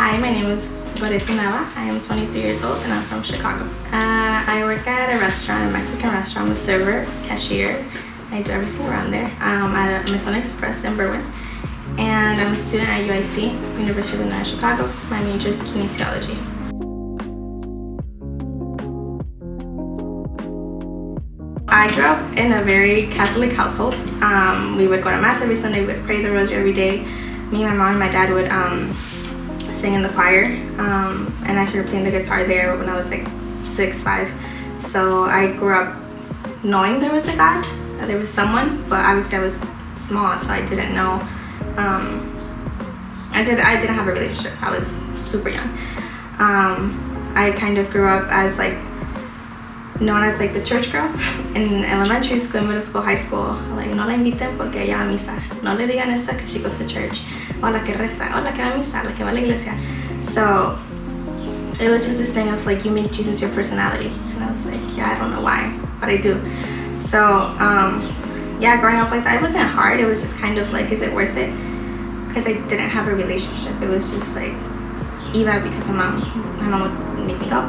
Hi, my name is Gorety Ibarra. I am 23 years old and I'm from Chicago. I work at a restaurant, a Mexican restaurant. I'm a server, cashier. I do everything around there. I'm at Mission Express in Berwyn. And I'm a student at UIC, University of Illinois Chicago. My major is kinesiology. I grew up in a very Catholic household. We would go to Mass every Sunday, we would pray the rosary every day. Me, my mom, and my dad would sing in the choir, and I started playing the guitar there when I was like 6, 5. So I grew up knowing there was a God, that there was someone, but obviously I was small, so I didn't know. I didn't have a relationship. I was super young. I kind of grew up as like known as like the church girl in elementary school, middle school, high school. Like, no la inviten porque ella va a misa. No le digan esa because she goes to church. O la que reza, o la que va a misa, la que va a la iglesia. So it was just this thing of like, you make Jesus your personality. And I was like, yeah, I don't know why, but I do. So yeah, growing up like that, it wasn't hard. It was just kind of like, is it worth it? Because I didn't have a relationship. It was just like, either because my mom would make me go.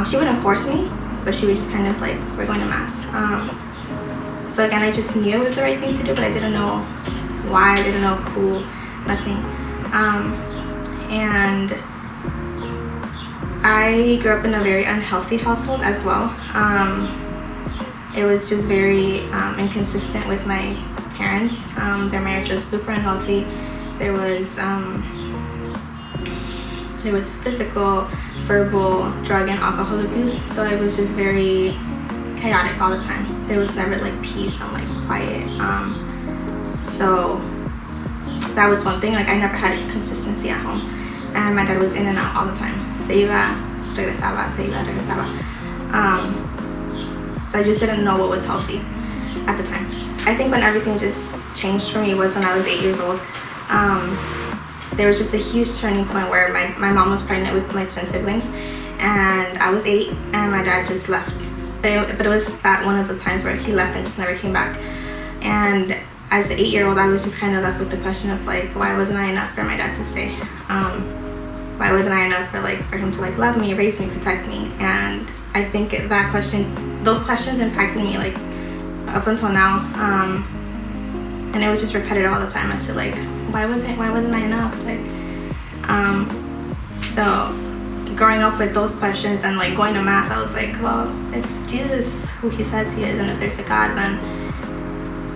She wouldn't force me, but she was just kind of like, we're going to Mass. So again, I just knew it was the right thing to do, but I didn't know why, I didn't know who, nothing. And I grew up in a very unhealthy household as well. It was just very inconsistent with my parents. Their marriage was super unhealthy. There was physical, verbal, drug and alcohol abuse, so it was just very chaotic all the time. There was never like peace and like quiet. So that was one thing. Like, I never had consistency at home, and my dad was in and out all the time. Se iba, regresaba, se iba, regresaba. So I just didn't know what was healthy at the time. I think when everything just changed for me was when I was 8 years old. There was just a huge turning point where my mom was pregnant with my twin siblings, and I was 8 and my dad just left. But it was that one of the times where he left and just never came back. And as an 8-year-old, I was just kind of left with the question of like, why wasn't I enough for my dad to stay? Why wasn't I enough for him to like love me, raise me, protect me? And I think those questions impacted me like up until now. And it was just repetitive all the time. I said like, why wasn't I enough? Like, so growing up with those questions and like going to Mass, I was like, well, if Jesus is who he says he is, and if there's a God, then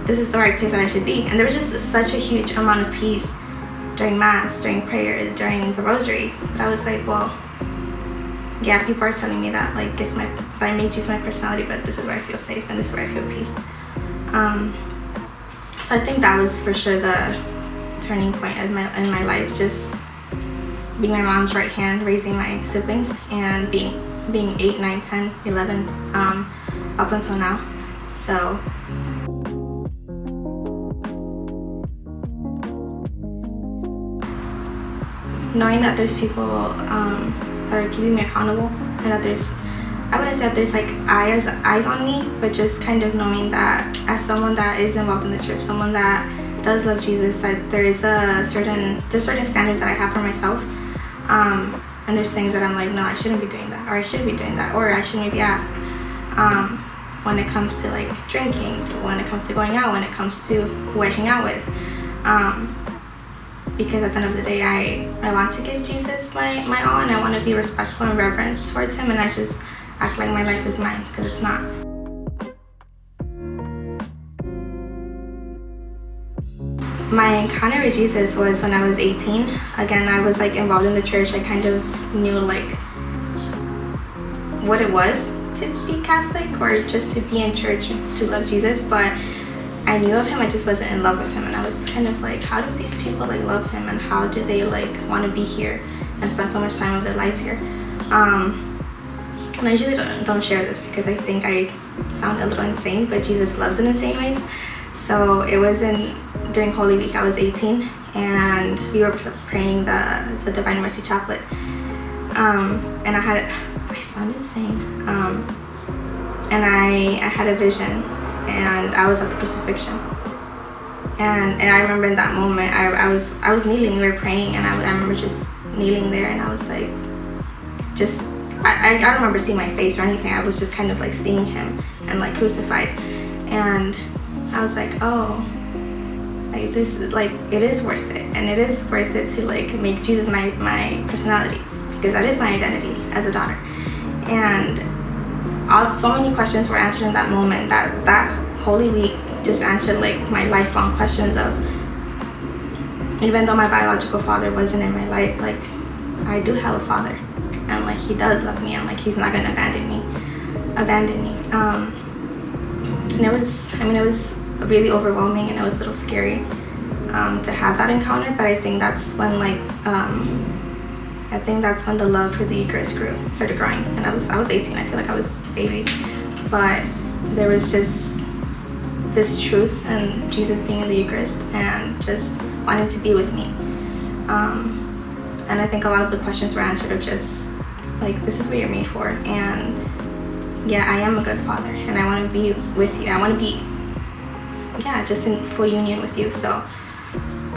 this is the right place that I should be. And there was just such a huge amount of peace during Mass, during prayer, during the rosary. But I was like, well, yeah, people are telling me that like that I made Jesus my personality, but this is where I feel safe and this is where I feel peace. So I think that was for sure the turning point in my life, just being my mom's right hand, raising my siblings, and being 8, 9, 10, 11, up until now. So knowing that there's people that are keeping me accountable, and that I wouldn't say that there's like eyes on me, but just kind of knowing that as someone that is involved in the church, someone that does love Jesus, that there's certain standards that I have for myself, and there's things that I'm like, no, I shouldn't be doing that, or I should be doing that, or I should maybe ask, when it comes to like drinking, when it comes to going out, when it comes to who I hang out with, because at the end of the day, I want to give Jesus my all, and I want to be respectful and reverent towards him, and I just act like my life is mine, because it's not. My encounter with Jesus was when I was 18. Again, I was like involved in the church. I kind of knew like what it was to be Catholic, or just to be in church, to love Jesus, but I knew of him, I just wasn't in love with him. And I was just kind of like, how do these people like love him, and how do they like want to be here and spend so much time of their lives here? And I usually don't share this because I think I sound a little insane, but Jesus loves in insane ways. So it was during Holy Week. I was 18, and we were praying the Divine Mercy Chaplet. And I sound insane. And I had a vision, and I was at the crucifixion. And I remember in that moment, I was kneeling, we were praying, and I remember just kneeling there, and I was like, just, I don't remember seeing my face or anything. I was just kind of like seeing him and like crucified, and I was like, oh, like this, like it is worth it, and it is worth it to like make Jesus my personality, because that is my identity as a daughter. And so many questions were answered in that moment. That Holy Week just answered like my lifelong questions of, even though my biological father wasn't in my life, like I do have a father, and like he does love me, and like he's not gonna abandon me. And it was really overwhelming, and it was a little scary to have that encounter. But I think that's when the love for the Eucharist started growing. And I was 18. I feel like I was a baby, but there was just this truth and Jesus being in the Eucharist and just wanting to be with me. And I think a lot of the questions were answered of just like, this is what you're made for, and yeah, I am a good father, and I want to be with you. I want to be, just in full union with you. So,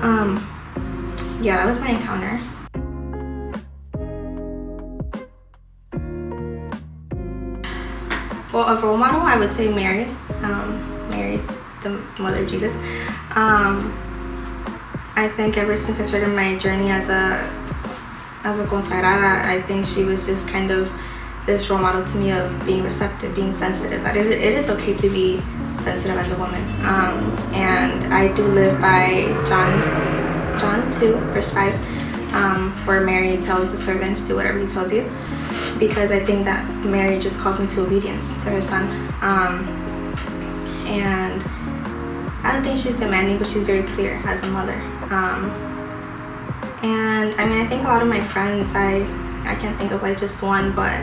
that was my encounter. Well, a role model, I would say Mary. Mary, the mother of Jesus. I think ever since I started my journey as a consagrada, I think she was just kind of this role model to me of being receptive, being sensitive. That it is okay to be sensitive as a woman. And I do live by John 2, verse 5, where Mary tells the servants, do whatever he tells you, because I think that Mary just calls me to obedience to her son. And I don't think she's demanding, but she's very clear as a mother. And I mean, I think a lot of my friends, I can't think of like just one, but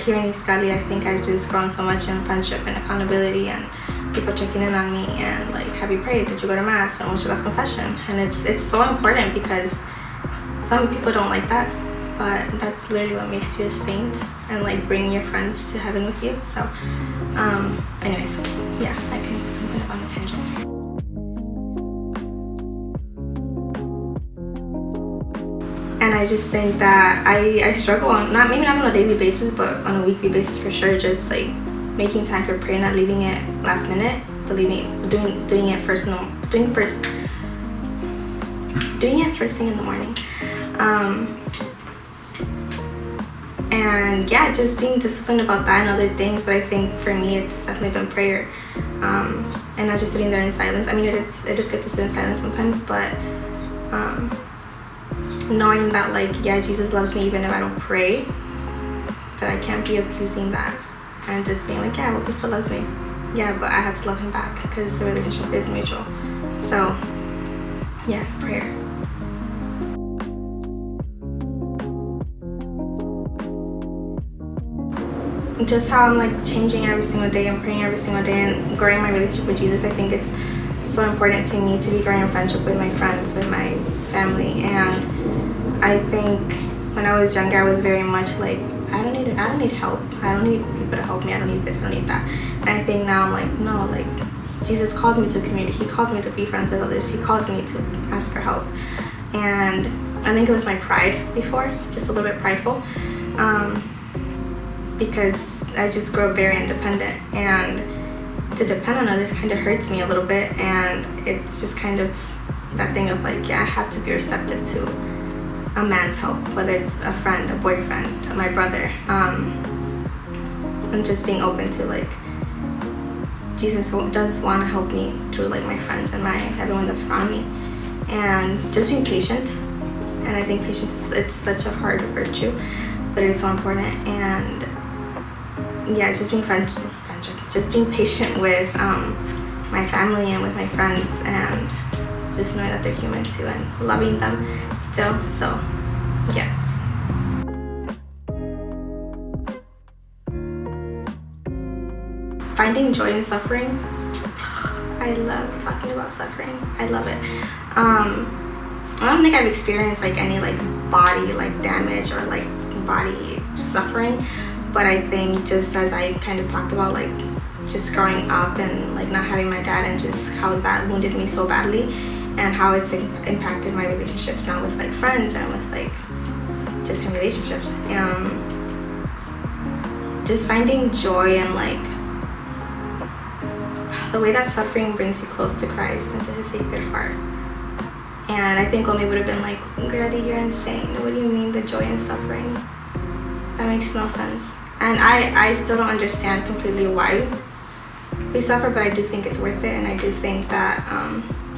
here in Iskali, I think I've just grown so much in friendship and accountability, and people checking in on me and like, have you prayed? Did you go to mass? When was your last confession? And it's so important, because some people don't like that, but that's literally what makes you a saint, and like bringing your friends to heaven with you. So anyways, I can put it on a tangent. And I just think that I struggle maybe not on a daily basis, but on a weekly basis for sure, just like making time for prayer, not leaving it last minute, but doing it first thing in the morning. And just being disciplined about that and other things. But I think for me, it's definitely been prayer, and not just sitting there in silence. I mean, it is good to sit in silence sometimes, but knowing that like, Jesus loves me even if I don't pray, that I can't be abusing that and just being like, he still loves me, but I have to love him back, because the relationship is mutual. So prayer. Just how I'm like changing every single day and praying every single day and growing my relationship with Jesus. I think it's so important to me to be growing in friendship with my friends, with my family. And I think when I was younger, I was very much like, I don't need help. I don't need people to help me. I don't need this, I don't need that. And I think now I'm like, no, like Jesus calls me to a community. He calls me to be friends with others. He calls me to ask for help. And I think it was my pride before, just a little bit prideful. Because I just grew up very independent, and to depend on others kind of hurts me a little bit. And it's just kind of that thing of like, I have to be receptive to a man's help, whether it's a friend, a boyfriend, my brother, and just being open to like, Jesus does want to help me through like my friends and everyone that's around me, and just being patient. And I think patience it's such a hard virtue, but it is so important. And just being friendship, just being patient with my family and with my friends, and just knowing that they're human too, and loving them still. So finding joy in suffering. I love talking about suffering. I love it. I don't think I've experienced like any like body like damage or like body suffering, but I think just as I kind of talked about like just growing up and like not having my dad, and just how that wounded me so badly, and how it's impacted my relationships now with like friends and with like just in relationships. Just finding joy and like the way that suffering brings you close to Christ and to his sacred heart. And I think Omi would have been like, Gorety, you're insane. What do you mean the joy in suffering? That makes no sense. And I still don't understand completely why we suffer, but I do think it's worth it, and I do think that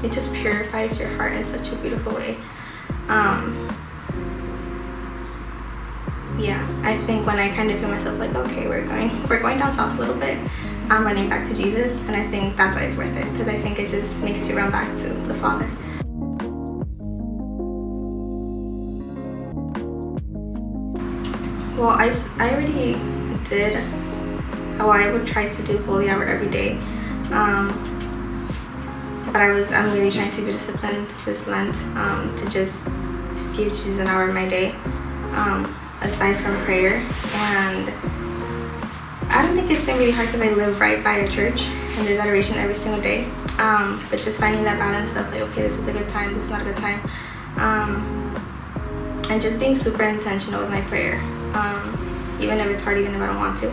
it just purifies your heart in such a beautiful way. Yeah, I think when I kind of feel myself like, okay, we're going down south a little bit, I'm running back to Jesus, and I think that's why it's worth it, because I think it just makes you run back to the Father. Well, I already did how I would try to do holy hour every day, but I'm really trying to be disciplined this Lent to just give Jesus an hour of my day, aside from prayer. And I don't think it's been really hard because I live right by a church and there's adoration every single day, but just finding that balance of like, okay, this is a good time, this is not a good time, and just being super intentional with my prayer, even if it's hard, even if I don't want to.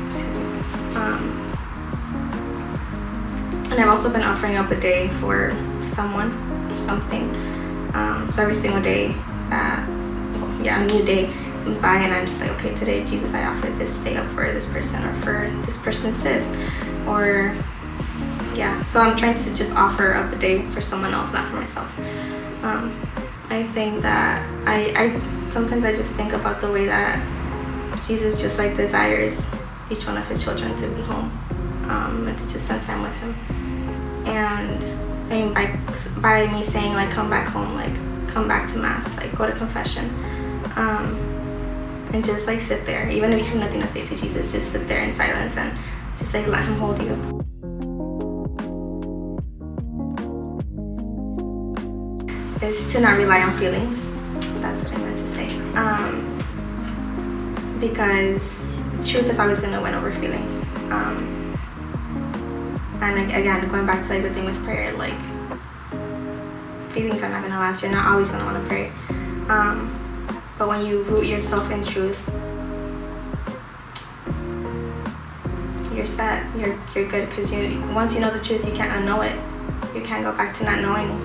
Excuse me. And I've also been offering up a day for someone or something. So every single day that, a new day comes by and I'm just like, okay, today, Jesus, I offer this day up for this person, or for this person's this, or so I'm trying to just offer up a day for someone else, not for myself. I think that I sometimes I just think about the way that Jesus just like desires each one of his children to be home, and to just spend time with him. And I mean, by me saying like, come back home, like come back to mass, like go to confession, and just like sit there, even if you have nothing to say to Jesus, just sit there in silence and just like let him hold you. Is to not rely on feelings. That's what I meant to say. Because truth is always going to win over feelings. And again, going back to like the thing with prayer, like feelings are not going to last. You're not always going to want to pray. But when you root yourself in truth, you're set. You're good, because once you know the truth, you can't unknow it. You can't go back to not knowing.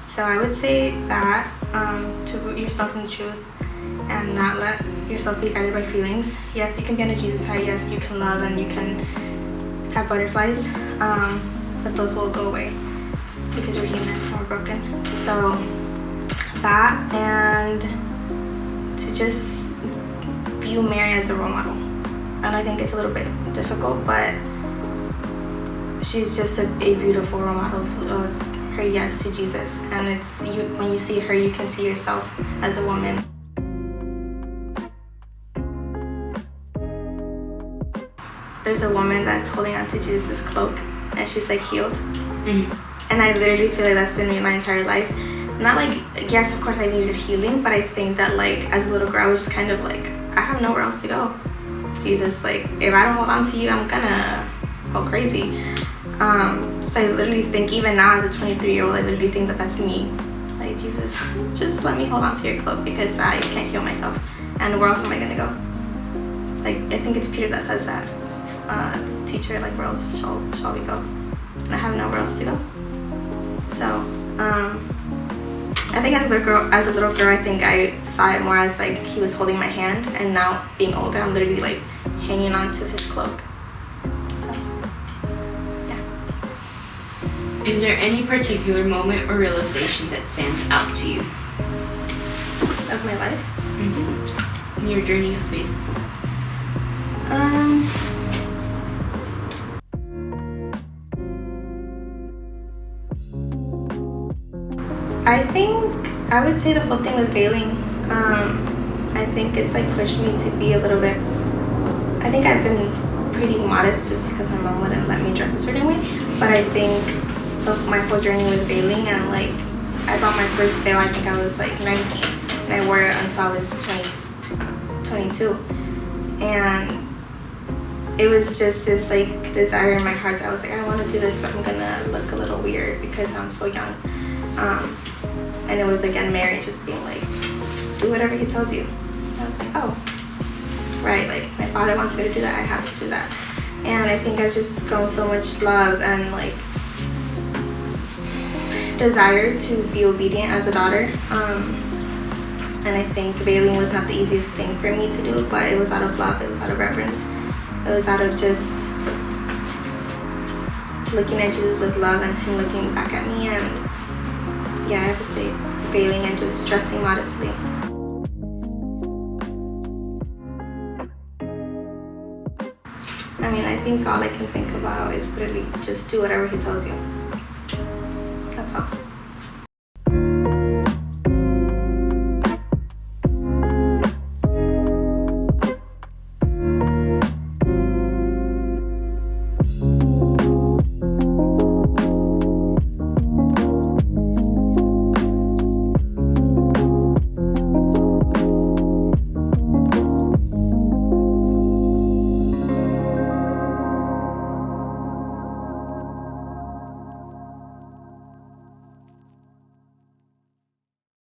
So I would say that to root yourself in the truth and not let yourself be guided by feelings. Yes, you can be on a Jesus high. Yes, you can love and you can have butterflies, but those will go away because we're human and we're broken. So that, and to just view Mary as a role model. And I think it's a little bit difficult, but she's just a beautiful role model of her yes to Jesus. And it's when you see her, you can see yourself as a woman. There's a woman that's holding onto Jesus' cloak and she's like healed. Mm-hmm. And I literally feel like that's been me my entire life. Not like, yes, of course I needed healing, but I think that like as a little girl I was just kind of like, I have nowhere else to go. Jesus, like if I don't hold on to you, I'm gonna go crazy. So I literally think, even now as a 23-year-old, I literally think that that's me. Like, Jesus, just let me hold on to your cloak, because I can't heal myself. And where else am I gonna go? Like, I think it's Peter that says that. Teacher, like where else shall we go? And I have nowhere else to go. So, I think as a little girl, I think I saw it more as like he was holding my hand, and now being older, I'm literally like hanging on to his cloak. Is there any particular moment or realization that stands out to you? Of my life? Mm-hmm. In your journey of faith? I think I would say the whole thing with veiling. I think it's like pushed me to be a little bit, I think I've been pretty modest just because my mom wouldn't let me dress a certain way, but I think of my whole journey with veiling, and like I got my first veil, I think I was like 19, and I wore it until I was 22. And it was just this like desire in my heart that I was like, I want to do this, but I'm gonna look a little weird because I'm so young. And it was again Mary just being like, do whatever he tells you. And I was like, oh, right, like my father wants me to do that, I have to do that. And I think I've just grown so much love and like desire to be obedient as a daughter. And I think veiling was not the easiest thing for me to do, but it was out of love, it was out of reverence. It was out of just looking at Jesus with love and him looking back at me. And yeah, I would say veiling and just dressing modestly. I mean, I think all I can think about is literally just do whatever he tells you. That's all.